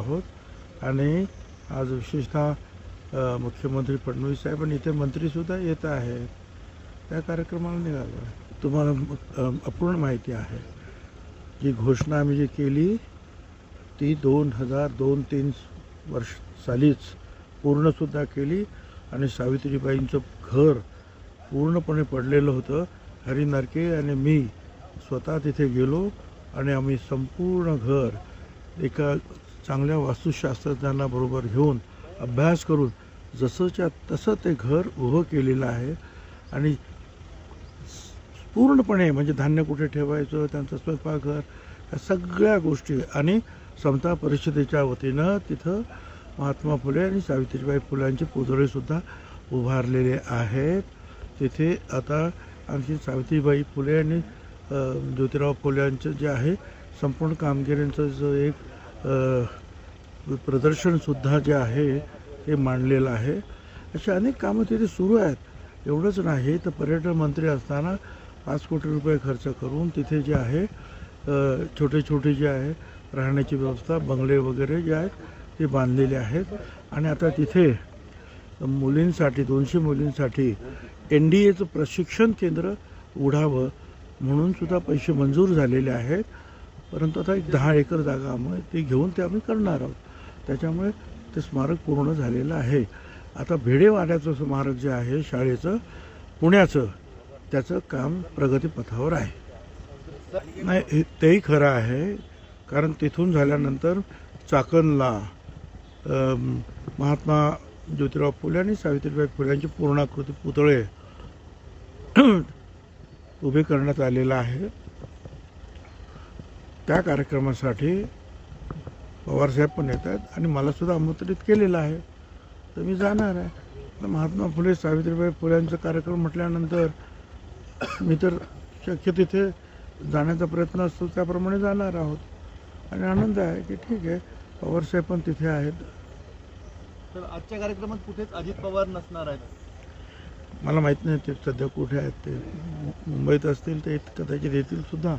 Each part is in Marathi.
आहोत आणि आज विशेषतः मुख्यमंत्री फडणवीस साहेब आणि इथे मंत्रीसुद्धा येत आहेत. त्या कार्यक्रमाला निघालो आहे. तुम्हाला अपूर्ण माहिती आहे. जी घोषणा आम्ही जी केली ती 2002-3 सालीच पूर्णसुद्धा केली आणि सावित्रीबाईंचं घर पूर्णपणे पडलेलं होतं. हरी नरके आणि मी स्वतः तिथे गेलो आणि आम्ही संपूर्ण घर एका चांगल्या वास्तुशास्त्रज्ञांना बरोबर घेऊन अभ्यास करून जसंच्या तसं ते घर उभं केलेलं आहे आणि पूर्णपणे म्हणजे धान्य कुठे ठेवायचं, त्यांचं स्वयंपाकघर, या सगळ्या गोष्टी आणि समता परिषदेच्या वतीनं तिथं महात्मा फुले आणि सावित्रीबाई फुल्यांचे पुतळेसुद्धा उभारलेले आहेत. तिथे आता आणखी सावित्रीबाई फुले आणि ज्योतिराव फुल्यांचं जे आहे संपूर्ण कामगिरींचं जो एक प्रदर्शनसुद्धा जे आहे ते मांडलेलं आहे. अशी अनेक कामं तिथे सुरू आहेत. एवढंच नाही तर पर्यटन मंत्री असताना 5 कोटी रुपये खर्च करून तिथे जे आहे छोटे छोटे जे आहे राहण्याची व्यवस्था, बंगले वगैरे जे आहेत ते बांधलेले आहेत आणि आता तिथे मुलींसाठी 200 मुलींसाठी NDAचं प्रशिक्षण केंद्र उघडावं म्हणून सुद्धा पैसे मंजूर झालेले आहेत. परंतु आता एक 10 एकर जागा आम्ही ती घेऊन ते आम्ही करणार आहोत. त्याच्यामुळे ते स्मारक पूर्ण झालेलं आहे. आता भेडेवाड्याचं स्मारक जे आहे शाळेचं पुण्याचं त्याचं काम प्रगतीपथावर आहे. नाही तेही खरं आहे, कारण तिथून झाल्यानंतर चाकणला महात्मा ज्योतिराव फुले आणि सावित्रीबाई फुल्यांचे पूर्णाकृती पुतळे उभे करण्यात आलेला आहे. त्या कार्यक्रमासाठी पवारसाहेब पण येत आहेत आणि मलासुद्धा आमंत्रित केलेलं आहे, तर मी जाणार आहे. महात्मा फुले सावित्रीबाई फुल्यांचा कार्यक्रम म्हटल्यानंतर मी तर शक्य तिथे जाण्याचा प्रयत्न असतो त्याप्रमाणे जाणार आहोत आणि आनंद आहे की ठीक आहे पवारसाहेब पण तिथे आहेत. तर आजच्या कार्यक्रमात कुठेच अजित पवार नसणार आहेत. मला माहीत नाही ते सध्या कुठे आहेत. ते मुंबईत असतील ते कदाचित येतील सुद्धा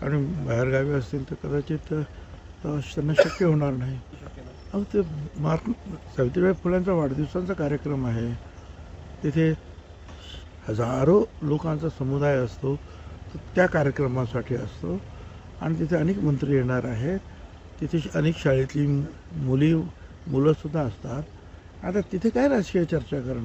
आणि बाहेरगावी असतील तर कदाचित त्यांना शक्य होणार नाही. अहो ते महात्मा सावित्रीबाई फुल्यांचा वाढदिवसांचा कार्यक्रम आहे. तिथे हजारो लोकांचा समुदाय असतो, त्या कार्यक्रमासाठी असतो आणि तिथे अनेक मंत्री येणार आहेत. तिथे अनेक शाळेतली मुलंसुद्धा असतात. आता तिथे काय राजकीय चर्चा करणार.